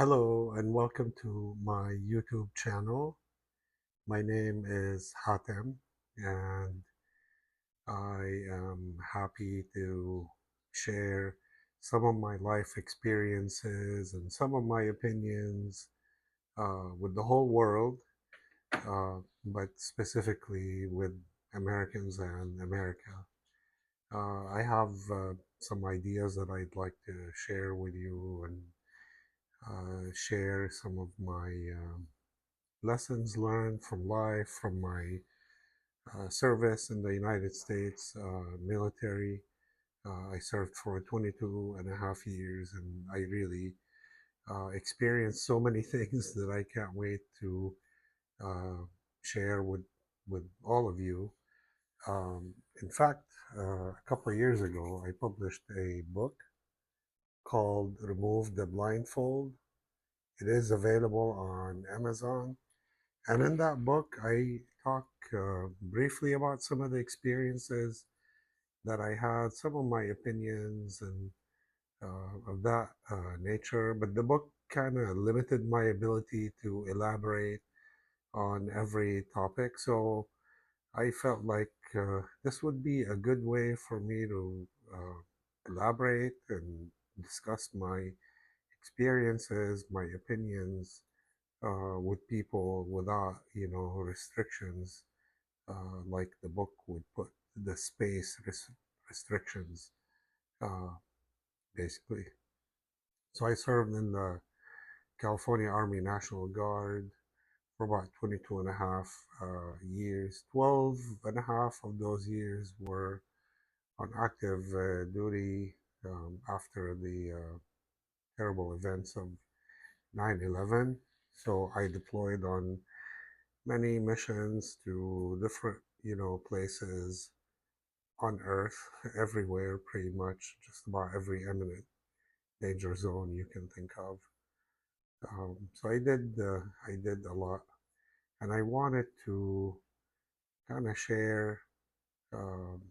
Hello and welcome to my YouTube channel. My name is Hatem and I am happy to share some of my life experiences and some of my opinions with the whole world, but specifically with Americans and America. I have some ideas that I'd like to share with you and share some of my lessons learned from life, from my service in the United States military. I served for 22 and a half years, and I really experienced so many things that I can't wait to uh, share with all of you. In fact, a couple of years ago, I published a book called Remove the Blindfold. It is available on Amazon. And in that book, I talk briefly about some of the experiences that I had, some of my opinions and of that nature. But the book kind of limited my ability to elaborate on every topic. So I felt like this would be a good way for me to elaborate and discuss my experiences, my opinions, with people without restrictions, like the book would put the restrictions, uh, basically. So I served in the California Army National Guard for about 22 and a half years. 12 and a half of those years were on active duty after the terrible events of 9/11. So I deployed on many missions to different, places on Earth, everywhere, pretty much, just about every eminent danger zone you can think of. So I did a lot, and I wanted to kind of share um,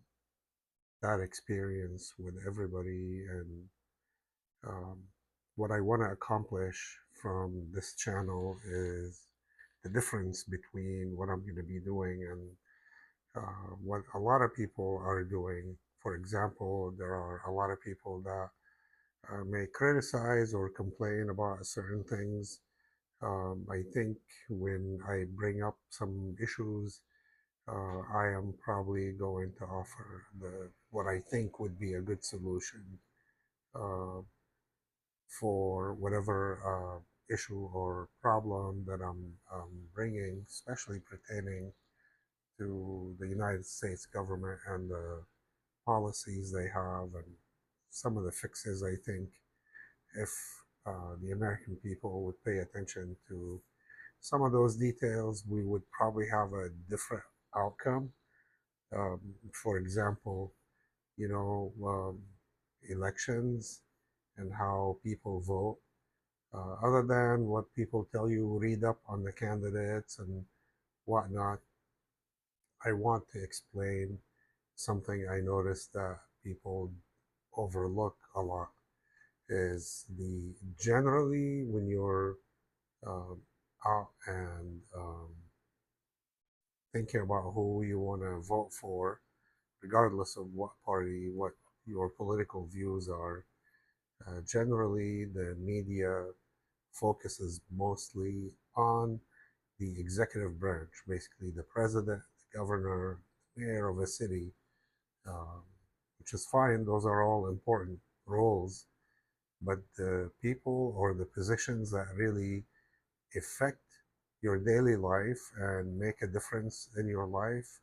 that experience with everybody and um, what I want to accomplish from this channel is the difference between what I'm going to be doing and what a lot of people are doing. For example, there are a lot of people that may criticize or complain about certain things. I think when I bring up some issues, I am probably going to offer the what I think would be a good solution uh, for whatever issue or problem that I'm bringing, especially pertaining to the United States government and the policies they have and some of the fixes. I think if the American people would pay attention to some of those details, we would probably have a different outcome. For example, you know, elections and how people vote. Other than what people tell you, read up on the candidates and whatnot, I want to explain something I noticed that people overlook a lot is the generally when you're um, out and thinking about who you want to vote for, regardless of what party, what your political views are. Generally, the media focuses mostly on the executive branch, basically the president, the governor, mayor of a city, um, which is fine. Those are all important roles. But the people or the positions that really affect your daily life and make a difference in your life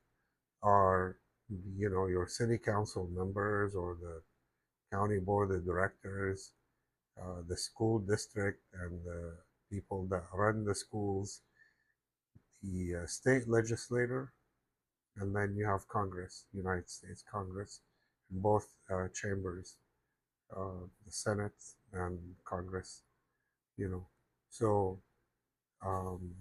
are, your city council members or the county board of directors, the school district, and the people that run the schools, the state legislator, and then you have Congress, United States Congress, in both chambers, the Senate and Congress, you know. So um,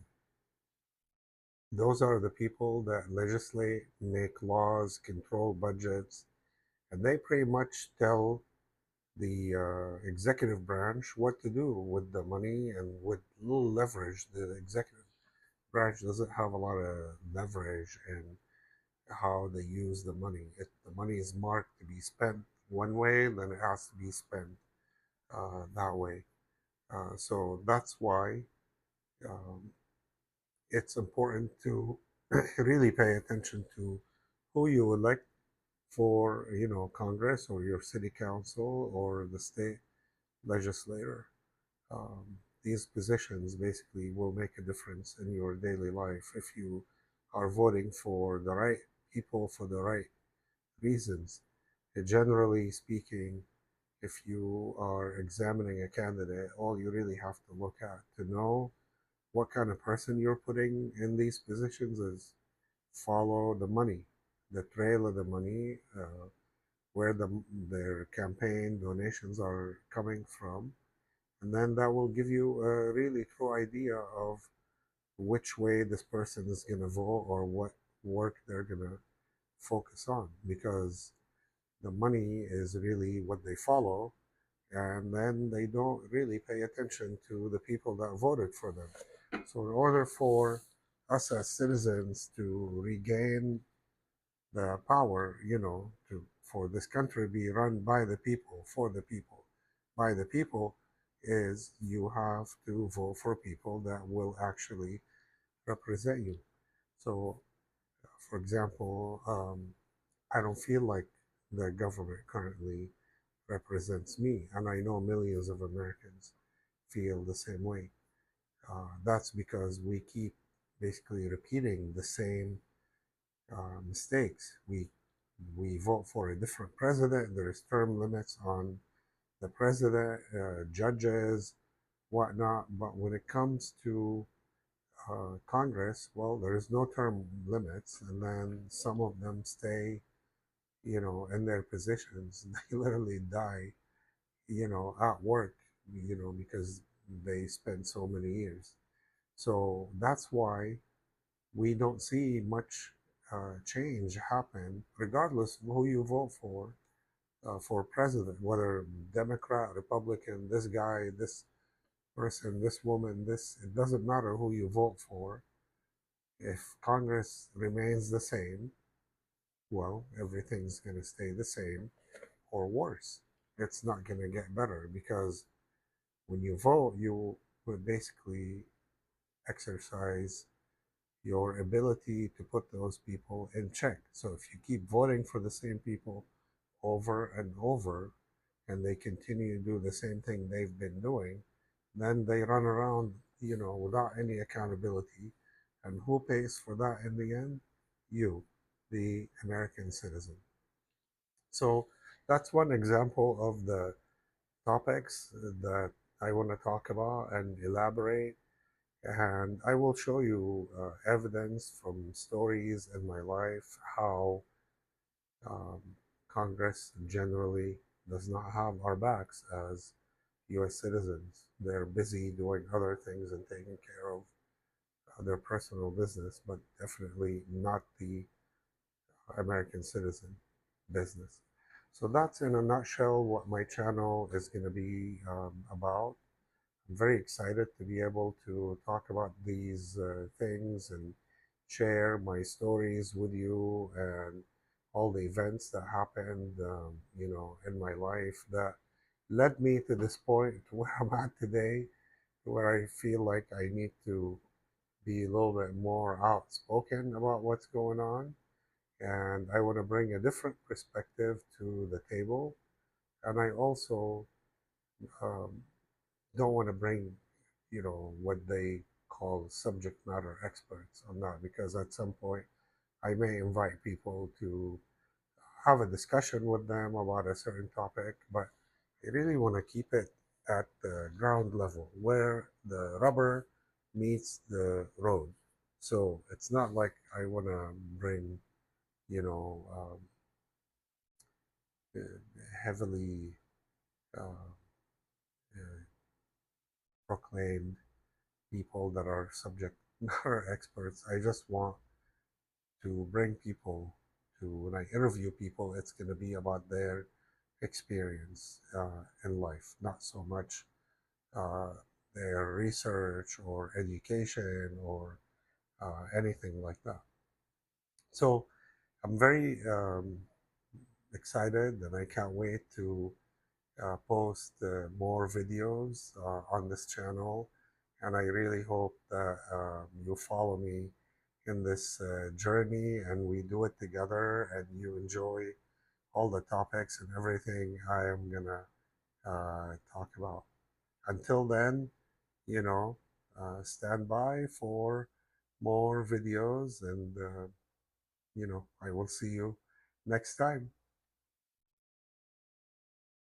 those are the people that legislate, make laws, control budgets, and they pretty much tell the executive branch what to do with the money and with little leverage. The executive branch doesn't have a lot of leverage in how they use the money. The money is marked to be spent one way, then it has to be spent that way. So that's why um, it's important to really pay attention to who you elect for, Congress or your city council or the state legislator. Um, these positions basically will make a difference in your daily life if you are voting for the right people for the right reasons. Generally speaking, if you are examining a candidate, all you really have to look at to know what kind of person you're putting in these positions is follow the money, the trail of the money, where their campaign donations are coming from, and then that will give you a really true idea of which way this person is going to vote or what work they're going to focus on, because the money is really what they follow, and then they don't really pay attention to the people that voted for them. So in order for us as citizens to regain the power, to for this country to be run by the people, for the people, by the people, is you have to vote for people that will actually represent you. So, for example, I don't feel like the government currently represents me, and I know millions of Americans feel the same way. That's because we keep basically repeating the same mistakes. We vote for a different president. There's term limits on the president, judges, whatnot. But when it comes to Congress, well, there is no term limits, and then some of them stay, in their positions. They literally die, at work, because they spend so many years. So that's why we don't see much change happen, regardless of who you vote for president, whether Democrat, Republican, this guy, this person, this woman, this, it doesn't matter who you vote for. If Congress remains the same, well, everything's going to stay the same or worse. It's not going to get better because when you vote, you would basically exercise your ability to put those people in check. So if you keep voting for the same people over and over and they continue to do the same thing they've been doing, then they run around, without any accountability. And who pays for that in the end? You, the American citizen. So that's one example of the topics that I want to talk about and elaborate. And I will show you evidence from stories in my life how um, Congress generally does not have our backs as US citizens. They're busy doing other things and taking care of their personal business, but definitely not the American citizen business. So that's in a nutshell what my channel is going to be about. I'm very excited to be able to talk about these things and share my stories with you and all the events that happened, in my life that led me to this point to where I'm at today, to where I feel like I need to be a little bit more outspoken about what's going on. And I want to bring a different perspective to the table. And I also um, don't want to bring, what they call subject matter experts on that, because at some point I may invite people to have a discussion with them about a certain topic, but I really want to keep it at the ground level where the rubber meets the road. So it's not like I want to bring, you know, heavily uh, uh, proclaimed people that are subject matter experts. I just want to bring people to, when I interview people, it's going to be about their experience in life, not so much uh, their research or education or anything like that. So I'm very excited and I can't wait to post more videos on this channel. And I really hope that you follow me in this journey and we do it together and you enjoy all the topics and everything I am going to talk about. Until then, you know, stand by for more videos and, I will see you next time.